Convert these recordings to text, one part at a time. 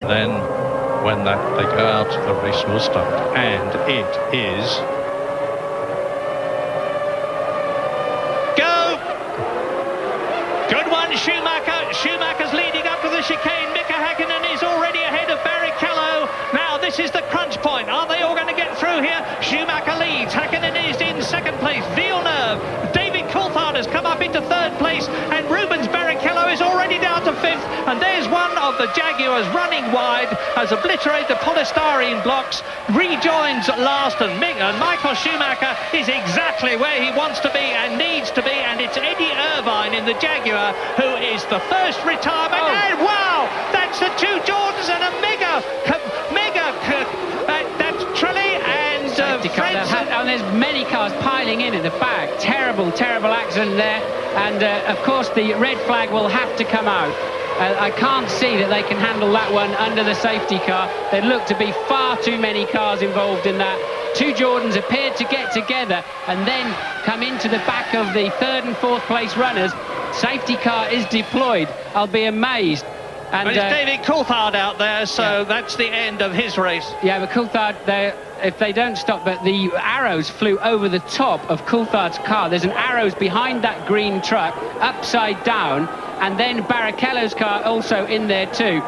Then, when they go out, the race will start. And it is... Go! Good one, Schumacher. Schumacher's leading up to the chicane. Mika Häkkinen is already ahead of Barrichello. Now, this is the crunch point. Are they all going to get through here? Schumacher leads. Häkkinen is in second place. Villeneuve. David Coulthard has come up into third place. And Rubens Barrichello is already down to fifth. And there's one of the Jaguars running wide, has obliterated the polystyrene blocks, rejoins last, and Michael Schumacher is exactly where he wants to be and needs to be, and it's Eddie Irvine in the Jaguar who is the first retirement. And wow, that's the two Jordans and a that's Trulli and Frentzen. And there's many cars piling in at the back. Terrible accident there, and of course the red flag will have to come out. I can't see that they can handle that one under the safety car. There look to be far too many cars involved in that. Two Jordans appeared to get together and then come into the back of the third and fourth place runners. Safety car is deployed. I'll be amazed. And it's David Coulthard out there, so that's the end of his race. Yeah, but Coulthard, if they don't stop, but the arrows flew over the top of Coulthard's car. There's an arrows behind that green truck, upside down, and then Barrichello's car also in there too.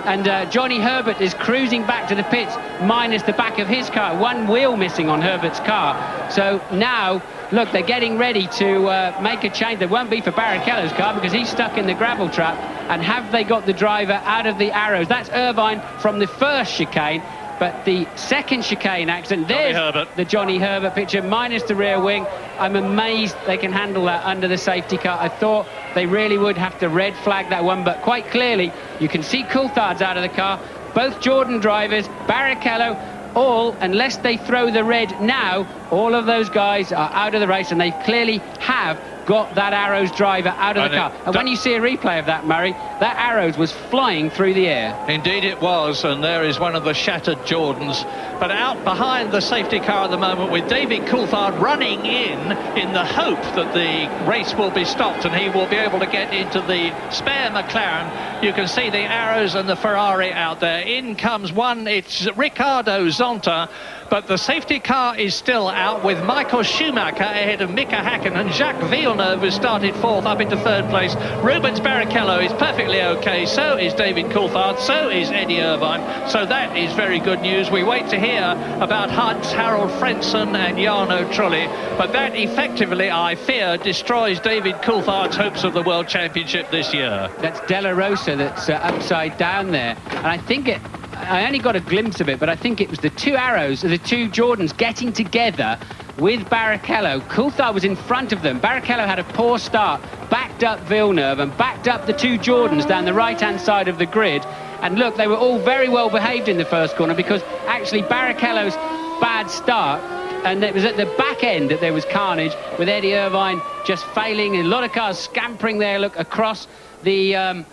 And Johnny Herbert is cruising back to the pits, minus the back of his car. One wheel missing on Herbert's car. So now, look, they're getting ready to make a change. There won't be for Barrichello's car because he's stuck in the gravel trap. And have they got the driver out of the arrows? That's Irvine from the first chicane. But the second chicane accident, there's the Johnny Herbert picture, minus the rear wing. I'm amazed they can handle that under the safety car. I thought they really would have to red flag that one, but quite clearly, you can see Coulthard's out of the car. Both Jordan drivers, Barrichello, all, unless they throw the red now, all of those guys are out of the race, and they clearly have got that Arrows driver out of the car. And when you see a replay of that, Murray, that Arrows was flying through the air. Indeed it was, and there is one of the shattered Jordans. But out behind the safety car at the moment with David Coulthard running in the hope that the race will be stopped and he will be able to get into the spare McLaren. You can see the Arrows and the Ferrari out there. In comes one, it's Ricardo Zonta. But the safety car is still out with Michael Schumacher ahead of Mika Häkkinen. Jacques Villeneuve has started fourth up into third place. Rubens Barrichello is perfectly okay. So is David Coulthard. So is Eddie Irvine. So that is very good news. We wait to hear about Hans-Harald Frentzen and Jarno Trulli. But that effectively, I fear, destroys David Coulthard's hopes of the World Championship this year. That's Della Rosa that's upside down there. And I think I only got a glimpse of it, but I think it was the two Arrows, the two Jordans getting together with Barrichello. Coulthard was in front of them. Barrichello had a poor start, backed up Villeneuve and backed up the two Jordans down the right-hand side of the grid. And look, they were all very well behaved in the first corner because actually Barrichello's bad start, and it was at the back end that there was carnage with Eddie Irvine just failing, and a lot of cars scampering there, look, across the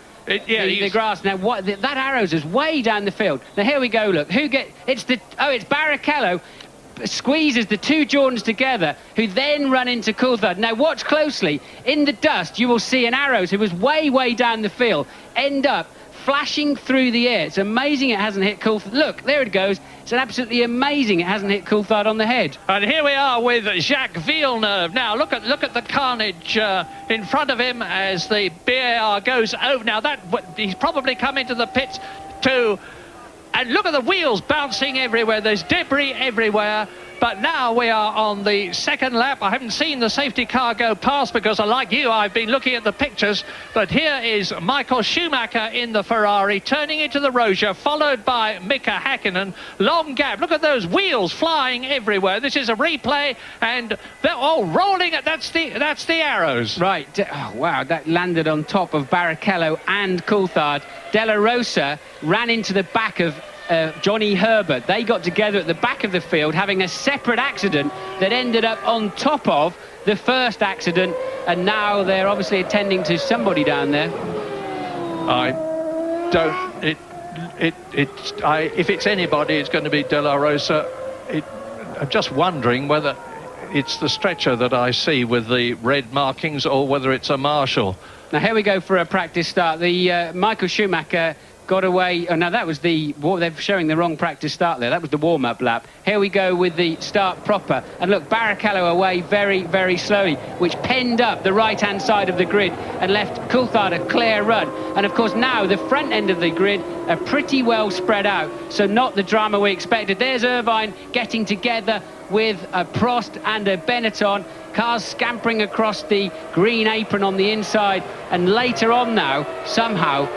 grass. Now that Arrows is way down the field. Now here we go, look, it's Barrichello squeezes the two Jordans together, who then run into Coulthard. Now watch closely, in the dust you will see an Arrows who was way down the field end up flashing through the air. It's amazing it hasn't hit Coulthard. Look, there it goes. It's absolutely amazing it hasn't hit Coulthard on the head. And here we are with Jacques Villeneuve. Now look at the carnage in front of him as the BAR goes over. Now he's probably come into the pits too. And look at the wheels bouncing everywhere. There's debris everywhere. But now we are on the second lap. I haven't seen the safety car go past because, like you, I've been looking at the pictures. But here is Michael Schumacher in the Ferrari turning into the Roja, followed by Mika Häkkinen. Long gap. Look at those wheels flying everywhere. This is a replay, and they're all rolling. That's the Arrows. Right. Oh, wow, that landed on top of Barrichello and Coulthard. Della Rosa ran into the back of Johnny Herbert. They got together at the back of the field, having a separate accident that ended up on top of the first accident, and now they're obviously attending to somebody down there. If it's anybody, it's going to be De La Rosa. I'm just wondering whether it's the stretcher that I see with the red markings or whether it's a marshal. Now here we go for a practice start. The Michael Schumacher got away. Oh, now that was they're showing the wrong practice start there. That was the warm-up lap. Here we go with the start proper. And look, Barrichello away very, very slowly, which penned up the right-hand side of the grid and left Coulthard a clear run. And of course now the front end of the grid are pretty well spread out, so not the drama we expected. There's Irvine getting together with a Prost and a Benetton. Cars scampering across the green apron on the inside, and later on now, somehow,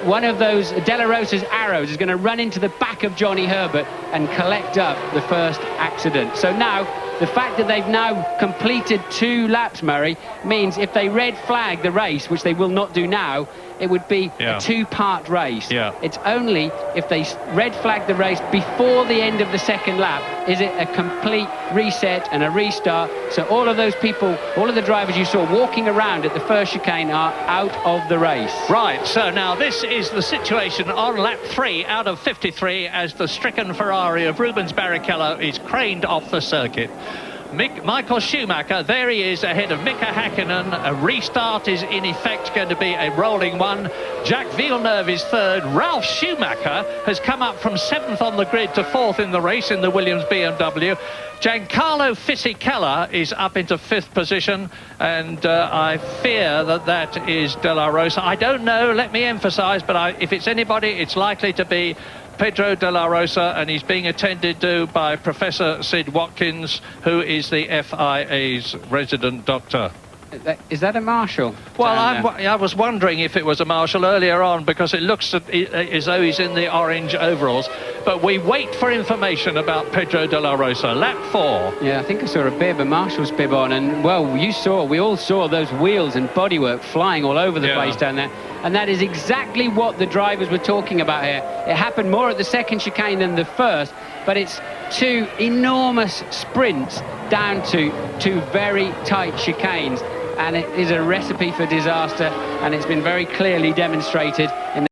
one of those De La Rosa's arrows is going to run into the back of Johnny Herbert and collect up the first accident. So now, the fact that they've now completed 2 laps, Murray, means if they red flag the race, which they will not do now, it would be a 2-part race. It's only if they red flag the race before the end of the second lap is it a complete reset and a restart. So all of those people, all of the drivers you saw walking around at the first chicane are out of the race. Right, so now this is the situation on lap 3 out of 53 as the stricken Ferrari of Rubens Barrichello is craned off the circuit. Michael Schumacher, there he is ahead of Mika Hakkinen. A restart is in effect going to be a rolling one. Jacques Villeneuve is 3rd. Ralf Schumacher has come up from 7th on the grid to 4th in the race in the Williams BMW. Giancarlo Fisichella is up into 5th position, and I fear that is De La Rosa. I don't know, let me emphasise, but if it's anybody, it's likely to be Pedro de la Rosa, and he's being attended to by Professor Sid Watkins, who is the FIA's resident doctor. Is that a marshal? Well, I was wondering if it was a marshal earlier on, because it looks as though he's in the orange overalls. But we wait for information about Pedro de la Rosa. Lap 4. Yeah, I think I saw a bit of a marshal's bib on, and well, we all saw those wheels and bodywork flying all over the place down there. And that is exactly what the drivers were talking about here. It happened more at the second chicane than the first, but it's 2 enormous sprints down to 2 very tight chicanes. And it is a recipe for disaster, and it's been very clearly demonstrated in the